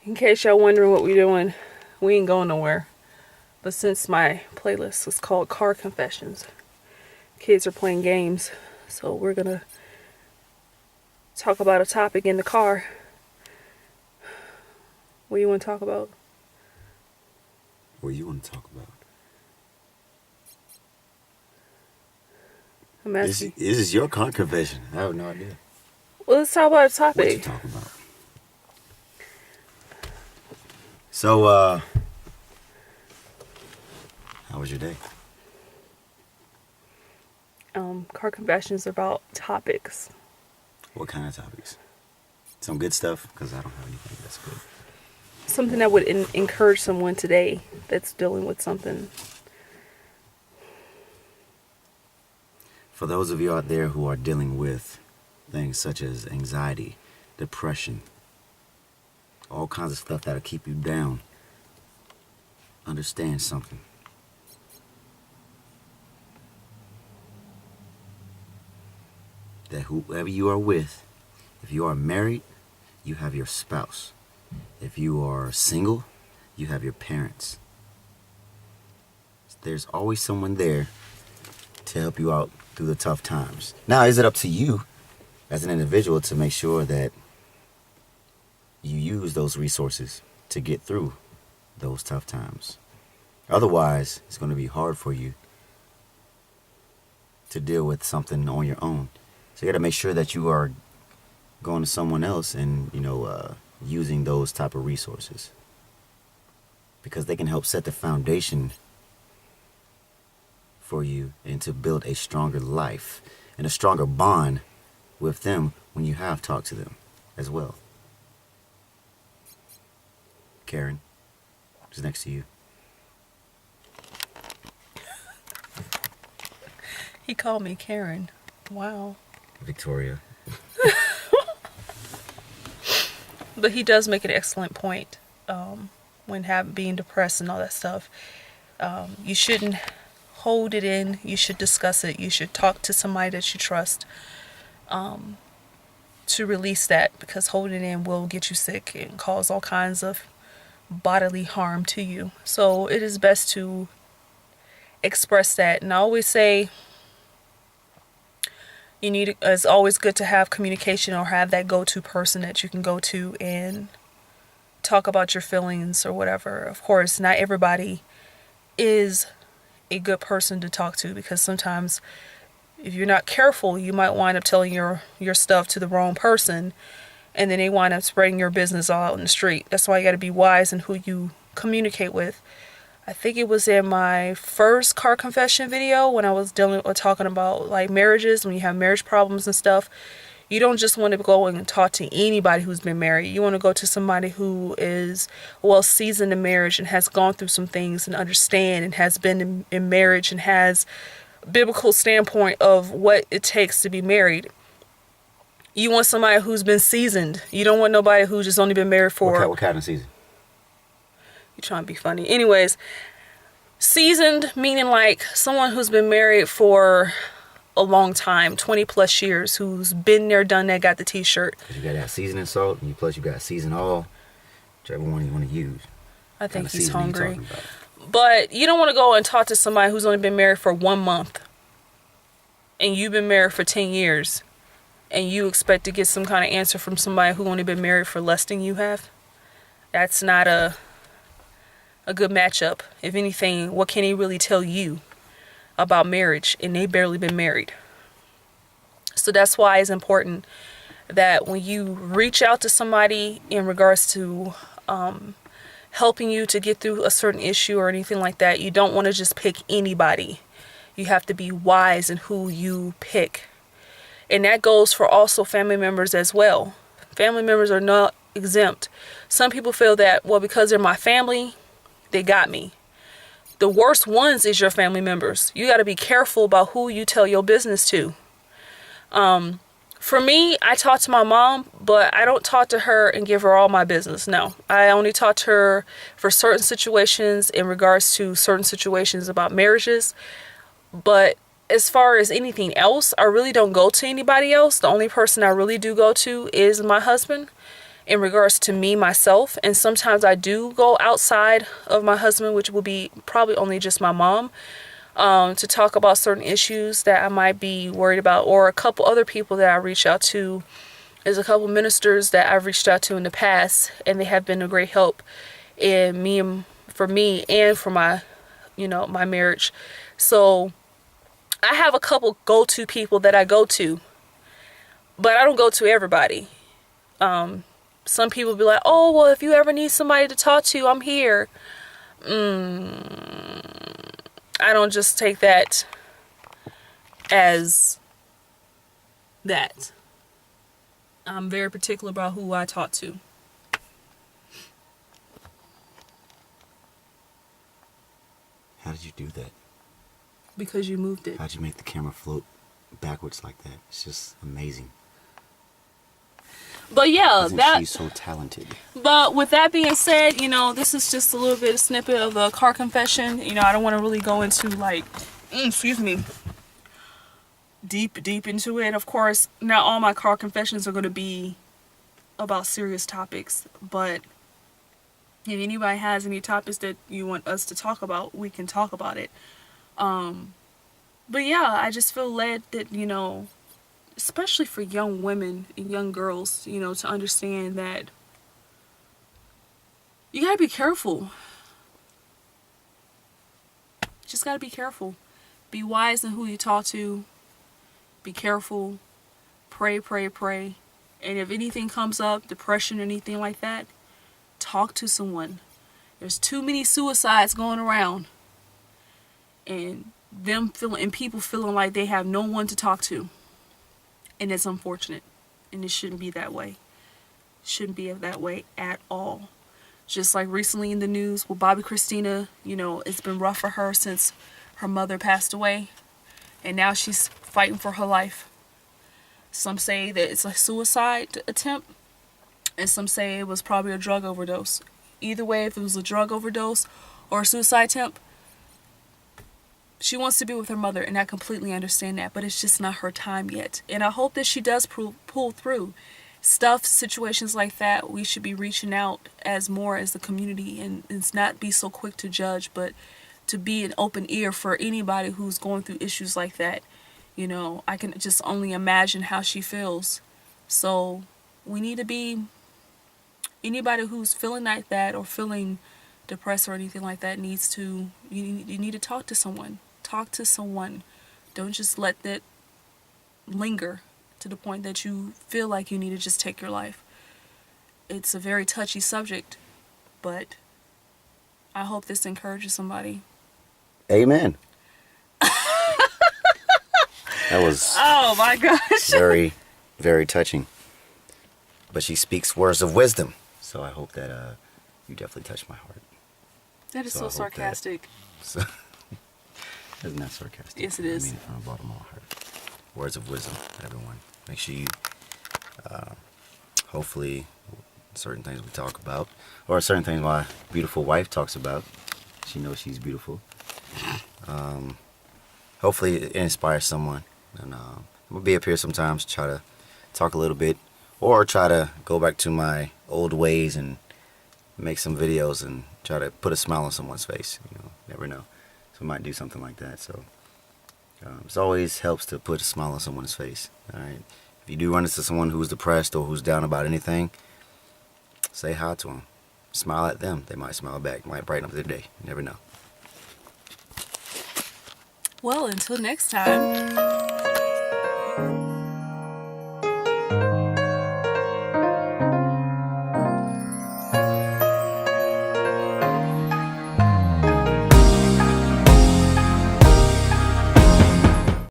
In case y'all wondering what we're doing, we ain't going nowhere. But since my playlist is called Car Confessions, kids are playing games, so we're gonna talk about a topic in the car. What do you want to talk about? What do you want to talk about? I'm asking. This is your car confession. I have no idea. Well, let's talk about a topic. What you talking about? So, how was your day? Car Confessions are about topics. What kind of topics? Some good stuff? Because I don't have anything that's good. Something that would encourage someone today that's dealing with something. For those of you out there who are dealing with things such as anxiety, depression, all kinds of stuff that'll keep you down, understand something. That whoever you are with, if you are married, you have your spouse. If you are single, you have your parents. There's always someone there to help you out through the tough times. Now, is it up to you as an individual to make sure that you use those resources to get through those tough times? Otherwise, it's going to be hard for you to deal with something on your own. So you got to make sure that you are going to someone else and, using those type of resources, because they can help set the foundation for you and to build a stronger life and a stronger bond with them when you have talked to them as well. Karen, who's next to you? He called me Karen. Wow. Victoria. But he does make an excellent point when being depressed and all that stuff. You shouldn't hold it in. You should discuss it. You should talk to somebody that you trust to release that, because holding it in will get you sick and cause all kinds of bodily harm to you. So it is best to express that. And I always say, it's always good to have communication or have that go-to person that you can go to and talk about your feelings or whatever. Of course, not everybody is a good person to talk to, because sometimes if you're not careful, you might wind up telling your stuff to the wrong person, and then they wind up spreading your business all out in the street. That's why you got to be wise in who you communicate with. I think it was in my first car confession video when I was talking about like marriages. When you have marriage problems and stuff, you don't just want to go and talk to anybody who's been married. You want to go to somebody who is well seasoned in marriage and has gone through some things and understand and has been in marriage and has a biblical standpoint of what it takes to be married. You want somebody who's been seasoned. You don't want nobody who's just only been married for... What kind of season? You're trying to be funny. Anyways, seasoned meaning like someone who's been married for a long time, 20 plus years, who's been there, done that, got the t-shirt. Because you got that seasoning salt, and plus you got season all, whichever one you want to use. I think he's hungry. But you don't want to go and talk to somebody who's only been married for 1 month, and you've been married for 10 years, and you expect to get some kind of answer from somebody who only been married for less than you have. That's not a good matchup. If anything, what can he really tell you about marriage? And they barely been married. So that's why it's important that when you reach out to somebody in regards to helping you to get through a certain issue or anything like that, you don't want to just pick anybody. You have to be wise in who you pick. And that goes for also family members as well. Family members are not exempt. Some people feel that, well, because they're my family, they got me. The worst ones is your family members. You got to be careful about who you tell your business to. For me, I talk to my mom, but I don't talk to her and give her all my business. No, I only talk to her for certain situations in regards to certain situations about marriages. But as far as anything else, I really don't go to anybody else. The only person I really do go to is my husband in regards to me, myself. And sometimes I do go outside of my husband, which will be probably only just my mom, to talk about certain issues that I might be worried about, or a couple other people that I reach out to. There's a couple ministers that I've reached out to in the past, and they have been a great help in for me and for my, my marriage. So I have a couple go-to people that I go to, but I don't go to everybody. Some people be like, oh, well, if you ever need somebody to talk to, I'm here. I don't just take that as that. I'm very particular about who I talk to. How did you do that? Because you moved it. How'd you make the camera float backwards like that? It's just amazing. But yeah, Isn't she so talented? But with that being said, this is just a little bit of snippet of a car confession. I don't want to really go into deep into it. Of course, not all my car confessions are going to be about serious topics, but if anybody has any topics that you want us to talk about, we can talk about it. But yeah, I just feel led that, especially for young women and young girls, to understand that you gotta be careful. Just gotta be careful. Be wise in who you talk to. Be careful. Pray, pray, pray. And if anything comes up, depression or anything like that, talk to someone. There's too many suicides going around. And people feeling like they have no one to talk to. And it's unfortunate. And it shouldn't be that way. Shouldn't be that way at all. Just like recently in the news with Bobby Christina, it's been rough for her since her mother passed away. And now she's fighting for her life. Some say that it's a suicide attempt. And some say it was probably a drug overdose. Either way, if it was a drug overdose or a suicide attempt, she wants to be with her mother, and I completely understand that, but it's just not her time yet. And I hope that she does pull through. Situations like that, we should be reaching out as the community, and it's not be so quick to judge, but to be an open ear for anybody who's going through issues like that. I can just only imagine how she feels. So we need to be, anybody who's feeling like that or feeling depressed or anything like that you need to talk to someone. Talk to someone. Don't just let that linger to the point that you feel like you need to just take your life. It's a very touchy subject, but I hope this encourages somebody. Amen. That was oh my gosh. very, very touching. But she speaks words of wisdom. So I hope that you definitely touched my heart. That is so sarcastic. Isn't that sarcastic? Yes, it is. I mean it from the bottom of my heart. Words of wisdom, everyone. Make sure you, hopefully, certain things we talk about, or certain things my beautiful wife talks about, she knows she's beautiful. Hopefully it inspires someone. And we'll be up here sometimes, try to talk a little bit, or try to go back to my old ways and make some videos and try to put a smile on someone's face. Never know. So we might do something like that. So it always helps to put a smile on someone's face. All right. If you do run into someone who's depressed or who's down about anything, say hi to them. Smile at them. They might smile back. Might brighten up their day. You never know. Well, until next time.